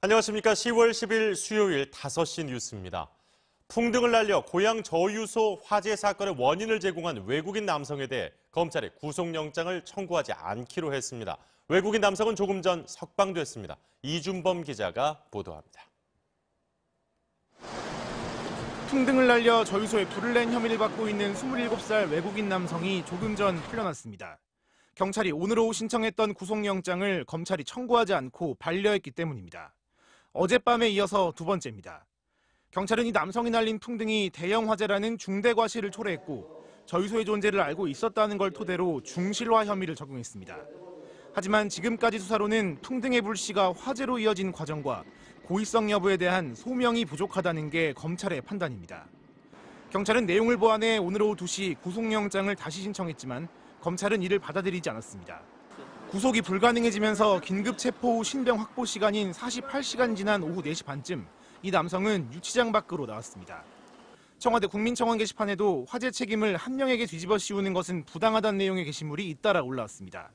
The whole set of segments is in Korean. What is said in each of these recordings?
안녕하십니까. 10월 10일 수요일 5시 뉴스입니다. 풍등을 날려 고향 저유소 화재 사건의 원인을 제공한 외국인 남성에 대해 검찰이 구속영장을 청구하지 않기로 했습니다. 외국인 남성은 조금 전 석방됐습니다. 이준범 기자가 보도합니다. 풍등을 날려 저유소에 불을 낸 혐의를 받고 있는 27살 외국인 남성이 조금 전 풀려났습니다. 경찰이 오늘 오후 신청했던 구속영장을 검찰이 청구하지 않고 반려했기 때문입니다. 어젯밤에 이어서 두 번째입니다. 경찰은 이 남성이 날린 풍등이 대형 화재라는 중대 과실을 초래했고 저유소의 존재를 알고 있었다는 걸 토대로 중실화 혐의를 적용했습니다. 하지만 지금까지 수사로는 풍등의 불씨가 화재로 이어진 과정과 고의성 여부에 대한 소명이 부족하다는 게 검찰의 판단입니다. 경찰은 내용을 보완해 오늘 오후 2시 구속영장을 다시 신청했지만 검찰은 이를 받아들이지 않았습니다. 구속이 불가능해지면서 긴급 체포 후 신병 확보 시간인 48시간 지난 오후 4시 반쯤 이 남성은 유치장 밖으로 나왔습니다. 청와대 국민청원 게시판에도 화재 책임을 한 명에게 뒤집어 씌우는 것은 부당하다는 내용의 게시물이 잇따라 올라왔습니다.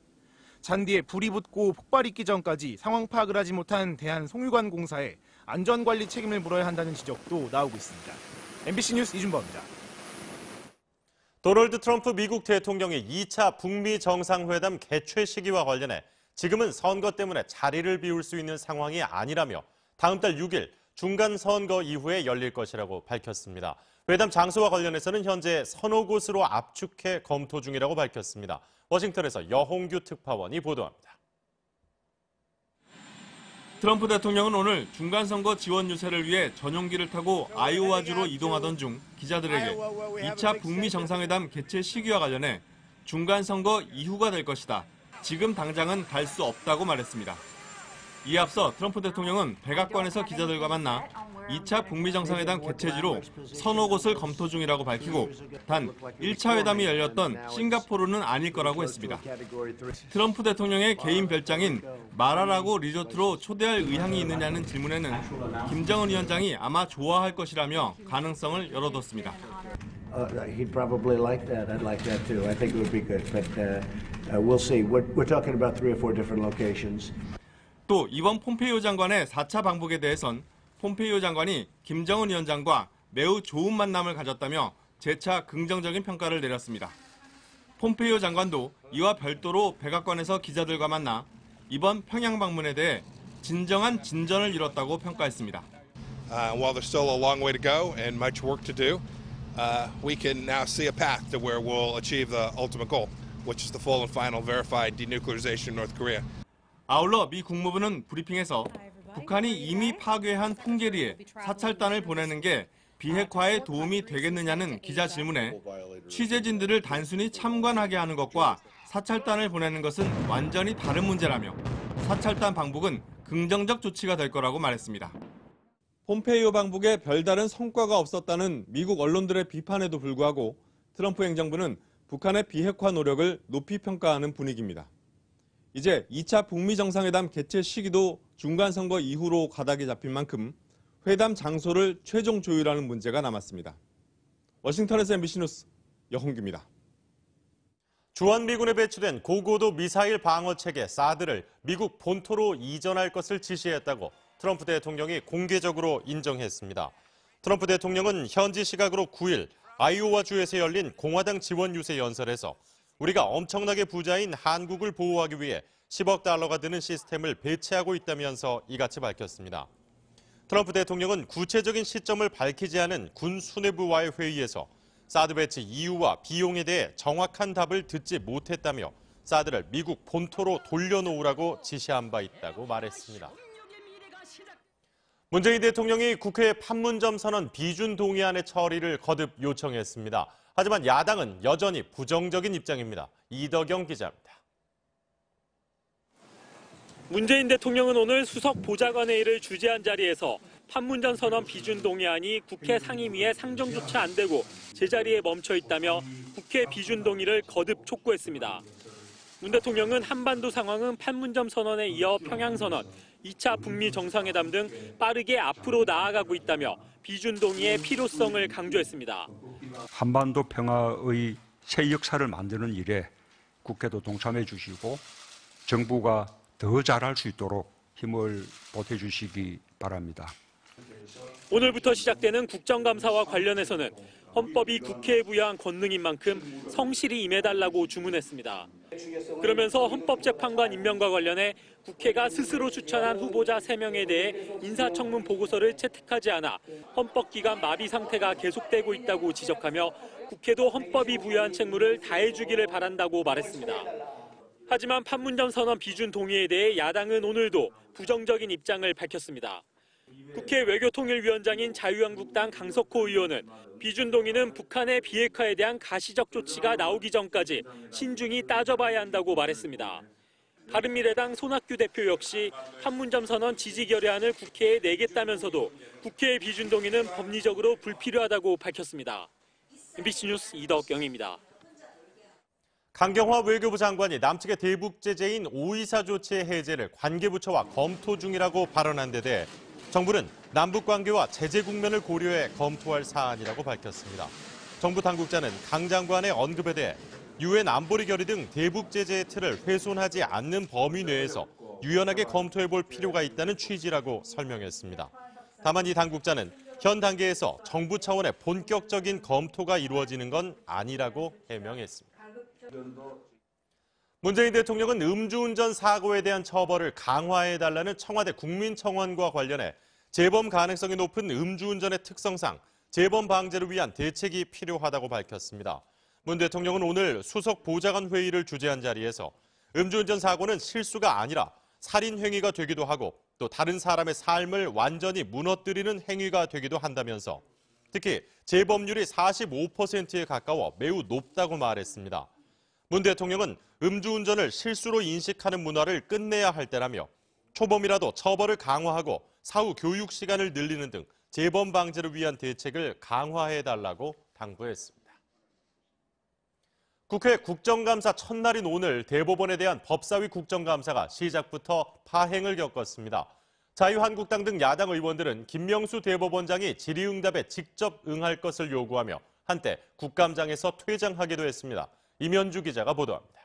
잔디에 불이 붙고 폭발이 있기 전까지 상황 파악을 하지 못한 대한송유관공사에 안전관리 책임을 물어야 한다는 지적도 나오고 있습니다. MBC 뉴스 이준범입니다. 도널드 트럼프 미국 대통령이 2차 북미 정상회담 개최 시기와 관련해 지금은 선거 때문에 자리를 비울 수 있는 상황이 아니라며 다음 달 6일 중간 선거 이후에 열릴 것이라고 밝혔습니다. 회담 장소와 관련해서는 현재 서너 곳으로 압축해 검토 중이라고 밝혔습니다. 워싱턴에서 여홍규 특파원이 보도합니다. 트럼프 대통령은 오늘 중간선거 지원 유세를 위해 전용기를 타고 아이오와주로 이동하던 중 기자들에게 2차 북미 정상회담 개최 시기와 관련해 중간선거 이후가 될 것이다. 지금 당장은 갈 수 없다고 말했습니다. 이에 앞서 트럼프 대통령은 백악관에서 기자들과 만나 2차 북미 정상회담 개최지로 서너 곳을 검토 중이라고 밝히고 단 1차 회담이 열렸던 싱가포르는 아닐 거라고 했습니다. 트럼프 대통령의 개인 별장인 마라라고 리조트로 초대할 의향이 있느냐는 질문에는 김정은 위원장이 아마 좋아할 것이라며 가능성을 열어뒀습니다. He'd probably like that. I'd like that too. I think it would be good, but we'll see. We're talking about 3 or 4 different locations. 또 이번 폼페이오 장관의 4차 방북에 대해선 폼페이오 장관이 김정은 위원장과 매우 좋은 만남을 가졌다며 재차 긍정적인 평가를 내렸습니다. 폼페이오 장관도 이와 별도로 백악관에서 기자들과 만나 이번 평양 방문에 대해 진정한 진전을 이뤘다고 평가했습니다. While there's still a long way to go and much work to do, we can now see a path to where we'll achieve the ultimate goal, which is the full and final verified denuclearization of North Korea. 아울러 미 국무부는 브리핑에서 북한이 이미 파괴한 풍계리에 사찰단을 보내는 게 비핵화에 도움이 되겠느냐는 기자 질문에 취재진들을 단순히 참관하게 하는 것과 사찰단을 보내는 것은 완전히 다른 문제라며 사찰단 방북은 긍정적 조치가 될 거라고 말했습니다. 폼페이오 방북에 별다른 성과가 없었다는 미국 언론들의 비판에도 불구하고 트럼프 행정부는 북한의 비핵화 노력을 높이 평가하는 분위기입니다. 이제 2차 북미 정상회담 개최 시기도 중간선거 이후로 가닥이 잡힌 만큼 회담 장소를 최종 조율하는 문제가 남았습니다. 워싱턴에서 MBC 뉴스 여홍규입니다. 주한미군에 배치된 고고도 미사일 방어 체계 사드를 미국 본토로 이전할 것을 지시했다고 트럼프 대통령이 공개적으로 인정했습니다. 트럼프 대통령은 현지 시각으로 9일 아이오와주에서 열린 공화당 지원 유세 연설에서 우리가 엄청나게 부자인 한국을 보호하기 위해 10억 달러가 드는 시스템을 배치하고 있다면서 이같이 밝혔습니다. 트럼프 대통령은 구체적인 시점을 밝히지 않은 군 수뇌부와의 회의에서 사드 배치 이유와 비용에 대해 정확한 답을 듣지 못했다며 사드를 미국 본토로 돌려놓으라고 지시한 바 있다고 말했습니다. 문재인 대통령이 국회 판문점 선언 비준 동의안의 처리를 거듭 요청했습니다. 하지만 야당은 여전히 부정적인 입장입니다. 이덕영 기자입니다. 문재인 대통령은 오늘 수석 보좌관회의를 주재한 자리에서 판문점 선언 비준 동의안이 국회 상임위에 상정조차 안 되고 제자리에 멈춰 있다며 국회 비준 동의를 거듭 촉구했습니다. 문 대통령은 한반도 상황은 판문점 선언에 이어 평양 선언, 2차 북미 정상회담 등 빠르게 앞으로 나아가고 있다며 비준 동의의 필요성을 강조했습니다. 한반도 평화의 새 역사를 만드는 일에 국회도 동참해 주시고 정부가 더 잘할 수 있도록 힘을 보태주시기 바랍니다. 오늘부터 시작되는 국정감사와 관련해서는 헌법이 국회에 부여한 권능인 만큼 성실히 임해달라고 주문했습니다. 그러면서 헌법재판관 임명과 관련해 국회가 스스로 추천한 후보자 3명에 대해 인사청문 보고서를 채택하지 않아 헌법기관 마비 상태가 계속되고 있다고 지적하며 국회도 헌법이 부여한 책무를 다해주기를 바란다고 말했습니다. 하지만 판문점 선언 비준 동의에 대해 야당은 오늘도 부정적인 입장을 밝혔습니다. 국회 외교통일위원장인 자유한국당 강석호 의원은 비준 동의는 북한의 비핵화에 대한 가시적 조치가 나오기 전까지 신중히 따져봐야 한다고 말했습니다. 바른미래당 손학규 대표 역시 판문점 선언 지지 결의안을 국회에 내겠다면서도 국회의 비준 동의는 법리적으로 불필요하다고 밝혔습니다. MBC 뉴스 이덕경입니다. 강경화 외교부 장관이 남측의 대북 제재인 오이사 조치의 해제를 관계부처와 검토 중이라고 발언한 데 대해 정부는 남북 관계와 제재 국면을 고려해 검토할 사안이라고 밝혔습니다. 정부 당국자는 강 장관의 언급에 대해 유엔 안보리 결의 등 대북 제재의 틀을 훼손하지 않는 범위 내에서 유연하게 검토해볼 필요가 있다는 취지라고 설명했습니다. 다만 이 당국자는 현 단계에서 정부 차원의 본격적인 검토가 이루어지는 건 아니라고 해명했습니다. 문재인 대통령은 음주운전 사고에 대한 처벌을 강화해달라는 청와대 국민청원과 관련해 재범 가능성이 높은 음주운전의 특성상 재범 방지를 위한 대책이 필요하다고 밝혔습니다. 문 대통령은 오늘 수석 보좌관 회의를 주재한 자리에서 음주운전 사고는 실수가 아니라 살인 행위가 되기도 하고 또 다른 사람의 삶을 완전히 무너뜨리는 행위가 되기도 한다면서 특히 재범률이 45%에 가까워 매우 높다고 말했습니다. 문 대통령은 음주운전을 실수로 인식하는 문화를 끝내야 할 때라며 초범이라도 처벌을 강화하고 사후 교육 시간을 늘리는 등 재범 방지를 위한 대책을 강화해달라고 당부했습니다. 국회 국정감사 첫날인 오늘 대법원에 대한 법사위 국정감사가 시작부터 파행을 겪었습니다. 자유한국당 등 야당 의원들은 김명수 대법원장이 질의응답에 직접 응할 것을 요구하며 한때 국감장에서 퇴장하기도 했습니다. 임현주 기자가 보도합니다.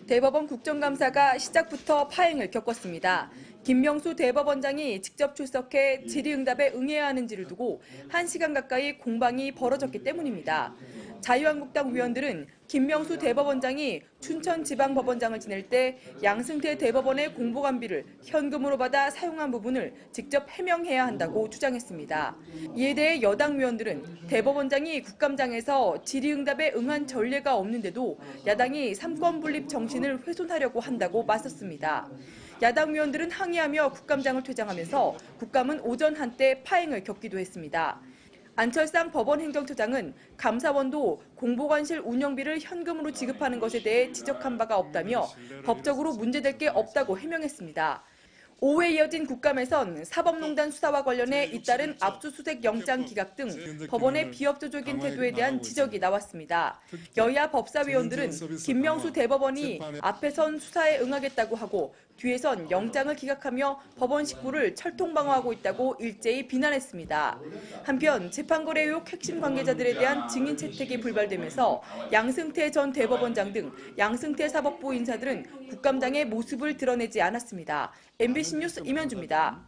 대법원 국정감사가 시작부터 파행을 겪었습니다. 김명수 대법원장이 직접 출석해 질의응답에 응해야 하는지를 두고 1시간 가까이 공방이 벌어졌기 때문입니다. 자유한국당 위원들은 김명수 대법원장이 춘천지방법원장을 지낼 때 양승태 대법원의 공보관비를 현금으로 받아 사용한 부분을 직접 해명해야 한다고 주장했습니다. 이에 대해 여당 위원들은 대법원장이 국감장에서 질의응답에 응한 전례가 없는데도 야당이 삼권분립 정신을 훼손하려고 한다고 맞섰습니다. 야당 위원들은 항의하며 국감장을 퇴장하면서 국감은 오전 한때 파행을 겪기도 했습니다. 안철상 법원행정처장은 감사원도 공보관실 운영비를 현금으로 지급하는 것에 대해 지적한 바가 없다며 법적으로 문제될 게 없다고 해명했습니다. 오후에 이어진 국감에선 사법농단 수사와 관련해 잇따른 압수수색 영장 기각 등 법원의 비협조적인 태도에 대한 지적이 나왔습니다. 여야 법사위원들은 김명수 대법원이 앞에선 수사에 응하겠다고 하고 뒤에선 영장을 기각하며 법원 식구를 철통방어하고 있다고 일제히 비난했습니다. 한편 재판거래 의혹 핵심 관계자들에 대한 증인 채택이 불발되면서 양승태 전 대법원장 등 양승태 사법부 인사들은 국감장의 모습을 드러내지 않았습니다. MBC 뉴스 임현주입니다.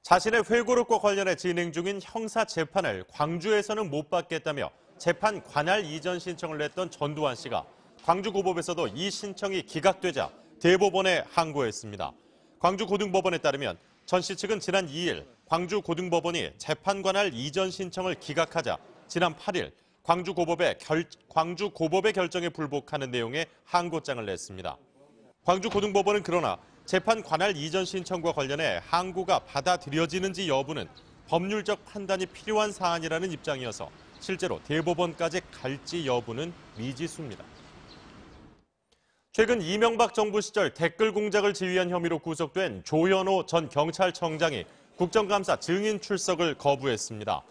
자신의 회고록과 관련해 진행 중인 형사 재판을 광주에서는 못 받겠다며 재판 관할 이전 신청을 냈던 전두환 씨가 광주고법에서도 이 신청이 기각되자 대법원에 항고했습니다. 광주고등법원에 따르면 전 씨 측은 지난 2일 광주고등법원이 재판 관할 이전 신청을 기각하자 지난 8일 광주고법의 결정에 불복하는 내용의 항고장을 냈습니다. 광주고등법원은 그러나 재판 관할 이전 신청과 관련해 항고가 받아들여지는지 여부는 법률적 판단이 필요한 사안이라는 입장이어서 실제로 대법원까지 갈지 여부는 미지수입니다. 최근 이명박 정부 시절 댓글 공작을 지휘한 혐의로 구속된 조현오 전 경찰청장이 국정감사 증인 출석을 거부했습니다.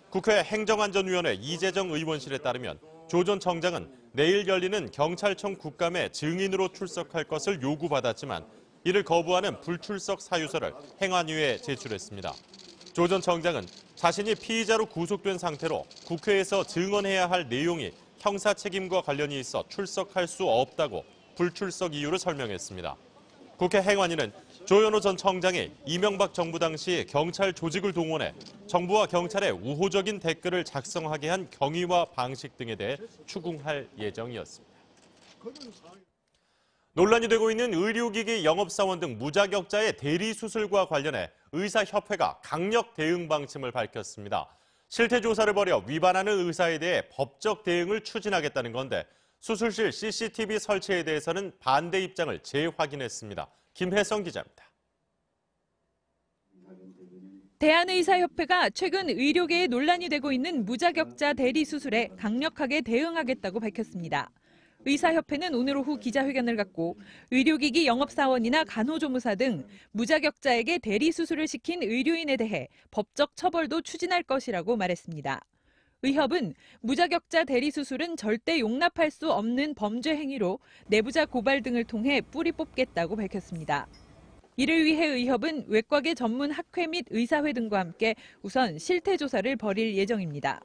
국회 행정안전위원회 이재정 의원실에 따르면 조 전 청장은 내일 열리는 경찰청 국감에 증인으로 출석할 것을 요구받았지만 이를 거부하는 불출석 사유서를 행안위에 제출했습니다. 조 전 청장은 자신이 피의자로 구속된 상태로 국회에서 증언해야 할 내용이 형사 책임과 관련이 있어 출석할 수 없다고 불출석 이유를 설명했습니다. 국회 행안위는 조현오 전 청장이 이명박 정부 당시 경찰 조직을 동원해 정부와 경찰에 우호적인 댓글을 작성하게 한 경위와 방식 등에 대해 추궁할 예정이었습니다. 논란이 되고 있는 의료기기 영업사원 등 무자격자의 대리수술과 관련해 의사협회가 강력 대응 방침을 밝혔습니다. 실태조사를 벌여 위반하는 의사에 대해 법적 대응을 추진하겠다는 건데 수술실 CCTV 설치에 대해서는 반대 입장을 재확인했습니다. 김혜성 기자입니다. 대한의사협회가 최근 의료계에 논란이 되고 있는 무자격자 대리수술에 강력하게 대응하겠다고 밝혔습니다. 의사협회는 오늘 오후 기자회견을 갖고 의료기기 영업사원이나 간호조무사 등 무자격자에게 대리수술을 시킨 의료인에 대해 법적 처벌도 추진할 것이라고 말했습니다. 의협은 무자격자 대리수술은 절대 용납할 수 없는 범죄 행위로 내부자 고발 등을 통해 뿌리 뽑겠다고 밝혔습니다. 이를 위해 의협은 외과계 전문 학회 및 의사회 등과 함께 우선 실태조사를 벌일 예정입니다.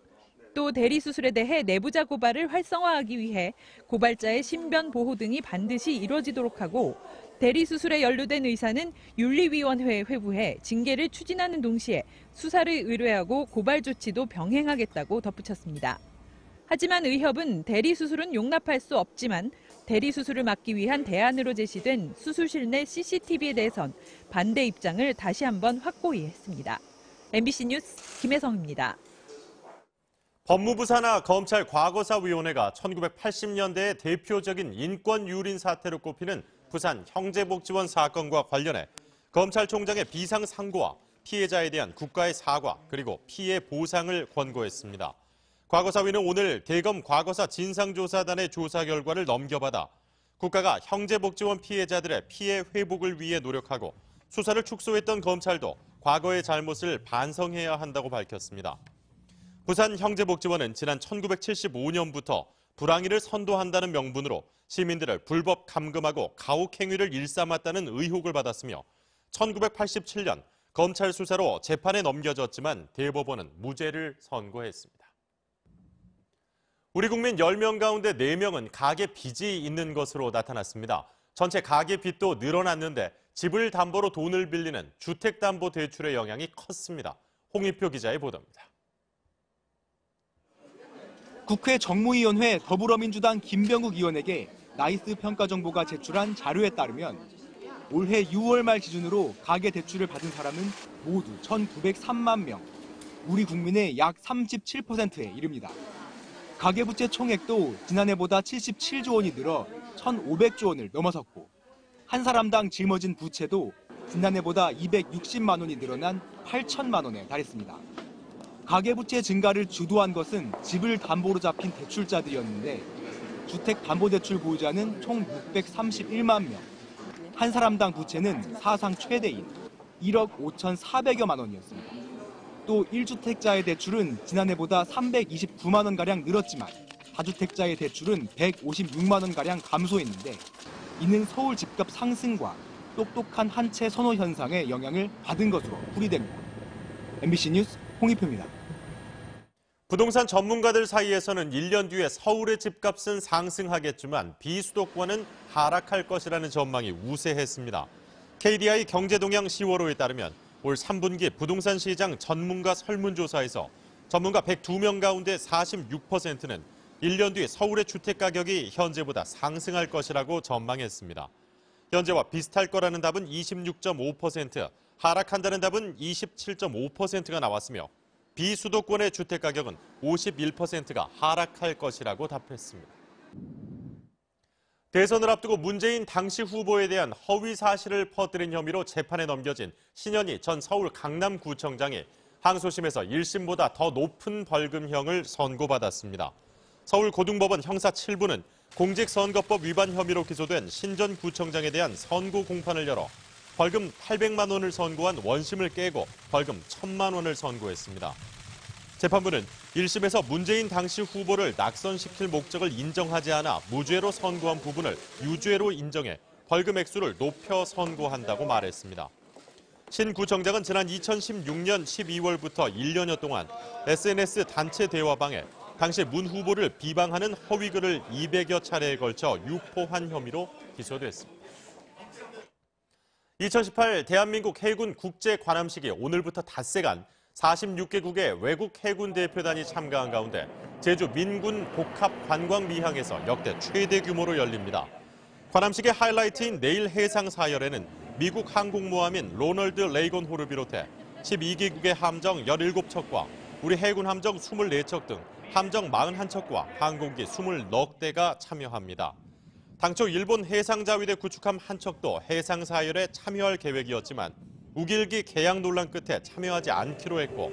또 대리수술에 대해 내부자 고발을 활성화하기 위해 고발자의 신변 보호 등이 반드시 이루어지도록 하고 대리수술에 연루된 의사는 윤리위원회에 회부해 징계를 추진하는 동시에 수사를 의뢰하고 고발 조치도 병행하겠다고 덧붙였습니다. 하지만 의협은 대리수술은 용납할 수 없지만 대리수술을 막기 위한 대안으로 제시된 수술실 내 CCTV에 대해선 반대 입장을 다시 한번 확고히 했습니다. MBC 뉴스 김혜성입니다. 법무부 산하 검찰 과거사위원회가 1980년대의 대표적인 인권 유린 사태로 꼽히는 부산 형제복지원 사건과 관련해 검찰총장의 비상상고와 피해자에 대한 국가의 사과 그리고 피해 보상을 권고했습니다. 과거사위는 오늘 대검 과거사 진상조사단의 조사 결과를 넘겨받아 국가가 형제복지원 피해자들의 피해 회복을 위해 노력하고 수사를 축소했던 검찰도 과거의 잘못을 반성해야 한다고 밝혔습니다. 부산 형제복지원은 지난 1975년부터 불황이를 선도한다는 명분으로 시민들을 불법 감금하고 가혹행위를 일삼았다는 의혹을 받았으며 1987년 검찰 수사로 재판에 넘겨졌지만 대법원은 무죄를 선고했습니다. 우리 국민 10명 가운데 4명은 가계 빚이 있는 것으로 나타났습니다. 전체 가계 빚도 늘어났는데 집을 담보로 돈을 빌리는 주택담보대출의 영향이 컸습니다. 홍익표 기자의 보도입니다. 국회 정무위원회 더불어민주당 김병국 의원에게 나이스 평가 정보가 제출한 자료에 따르면 올해 6월 말 기준으로 가계대출을 받은 사람은 모두 1,903만 명, 우리 국민의 약 37%에 이릅니다. 가계부채 총액도 지난해보다 77조 원이 늘어 1,500조 원을 넘어섰고 한 사람당 짊어진 부채도 지난해보다 260만 원이 늘어난 8천만 원에 달했습니다. 가계부채 증가를 주도한 것은 집을 담보로 잡힌 대출자들이었는데 주택담보대출 보유자는 총 631만 명, 한 사람당 부채는 사상 최대인 1억 5,400여만 원이었습니다. 또 1주택자의 대출은 지난해보다 329만 원가량 늘었지만 다주택자의 대출은 156만 원가량 감소했는데 이는 서울 집값 상승과 똑똑한 한 채 선호 현상의 영향을 받은 것으로 풀이됩니다. MBC 뉴스 홍익표입니다. 부동산 전문가들 사이에서는 1년 뒤에 서울의 집값은 상승하겠지만 비수도권은 하락할 것이라는 전망이 우세했습니다. KDI 경제동향 10월호에 따르면 올 3분기 부동산 시장 전문가 설문조사에서 전문가 102명 가운데 46%는 1년 뒤 서울의 주택가격이 현재보다 상승할 것이라고 전망했습니다. 현재와 비슷할 거라는 답은 26.5%, 하락한다는 답은 27.5%가 나왔으며 비수도권의 주택가격은 51%가 하락할 것이라고 답했습니다. 대선을 앞두고 문재인 당시 후보에 대한 허위 사실을 퍼뜨린 혐의로 재판에 넘겨진 신현희 전 서울 강남구청장이 항소심에서 1심보다 더 높은 벌금형을 선고받았습니다. 서울고등법원 형사 7부는 공직선거법 위반 혐의로 기소된 신 전 구청장에 대한 선고 공판을 열어 벌금 800만 원을 선고한 원심을 깨고 벌금 1,000만 원을 선고했습니다. 재판부는 1심에서 문재인 당시 후보를 낙선시킬 목적을 인정하지 않아 무죄로 선고한 부분을 유죄로 인정해 벌금 액수를 높여 선고한다고 말했습니다. 신 구청장은 지난 2016년 12월부터 1년여 동안 SNS 단체 대화방에 당시 문 후보를 비방하는 허위글을 200여 차례에 걸쳐 유포한 혐의로 기소됐습니다. 2018 대한민국 해군 국제관함식이 오늘부터 닷새간 46개국의 외국 해군 대표단이 참가한 가운데 제주 민군 복합관광미항에서 역대 최대 규모로 열립니다. 관함식의 하이라이트인 내일 해상사열에는 미국 항공모함인 로널드 레이건 호를 비롯해 12개국의 함정 17척과 우리 해군 함정 24척 등 함정 41척과 항공기 24대가 참여합니다. 당초 일본 해상자위대 구축함 한 척도 해상사열에 참여할 계획이었지만 우길기 개양 논란 끝에 참여하지 않기로 했고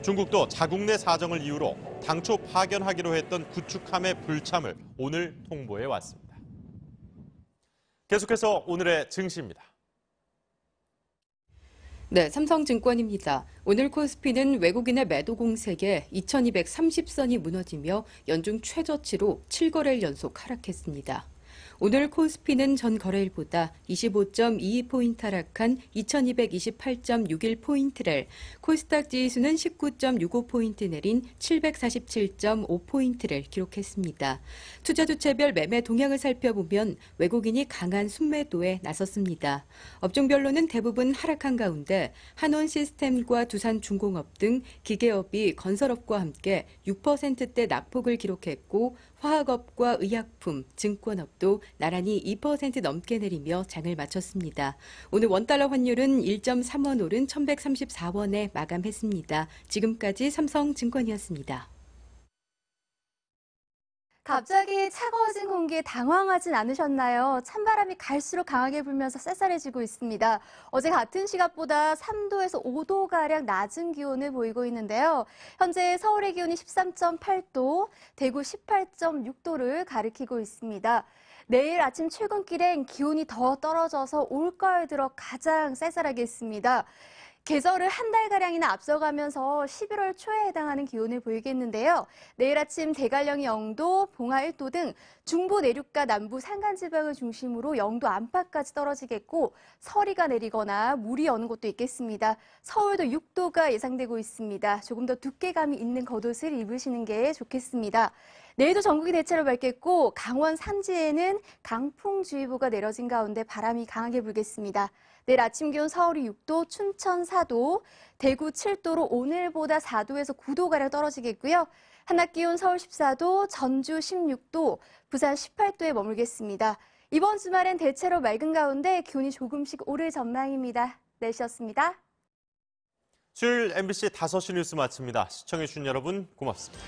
중국도 자국 내 사정을 이유로 당초 파견하기로 했던 구축함의 불참을 오늘 통보해 왔습니다. 계속해서 오늘의 증시입니다. 네, 삼성증권입니다. 오늘 코스피는 외국인의 매도 공세에 2230선이 무너지며 연중 최저치로 7거래일 연속 하락했습니다. 오늘 코스피는 전 거래일보다 25.22포인트 하락한 2228.61포인트를, 코스닥 지수는 19.65포인트 내린 747.5포인트를 기록했습니다. 투자주체별 매매 동향을 살펴보면 외국인이 강한 순매도에 나섰습니다. 업종별로는 대부분 하락한 가운데 한원시스템과 두산중공업 등 기계업이 건설업과 함께 6%대 낙폭을 기록했고 화학업과 의약품, 증권업도 나란히 2% 넘게 내리며 장을 마쳤습니다. 오늘 원달러 환율은 1.3원 오른 1134원에 마감했습니다. 지금까지 삼성증권이었습니다. 갑자기 차가워진 공기에 당황하진 않으셨나요? 찬바람이 갈수록 강하게 불면서 쌀쌀해지고 있습니다. 어제 같은 시각보다 3도에서 5도가량 낮은 기온을 보이고 있는데요. 현재 서울의 기온이 13.8도, 대구 18.6도를 가리키고 있습니다. 내일 아침 출근길엔 기온이 더 떨어져서 올가을 들어 가장 쌀쌀하겠습니다. 계절을 한 달가량이나 앞서가면서 11월 초에 해당하는 기온을 보이겠는데요. 내일 아침 대관령이 0도, 봉화 1도 등 중부 내륙과 남부 산간지방을 중심으로 0도 안팎까지 떨어지겠고 서리가 내리거나 물이 오는 곳도 있겠습니다. 서울도 6도가 예상되고 있습니다. 조금 더 두께감이 있는 겉옷을 입으시는 게 좋겠습니다. 내일도 전국이 대체로 맑겠고 강원 산지에는 강풍주의보가 내려진 가운데 바람이 강하게 불겠습니다. 내일 아침 기온 서울이 6도, 춘천 4도, 대구 7도로 오늘보다 4도에서 9도가량 떨어지겠고요. 한낮 기온 서울 14도, 전주 16도, 부산 18도에 머물겠습니다. 이번 주말엔 대체로 맑은 가운데 기온이 조금씩 오를 전망입니다. 날씨였습니다. 수요일 MBC 5시 뉴스 마칩니다. 시청해주신 여러분 고맙습니다.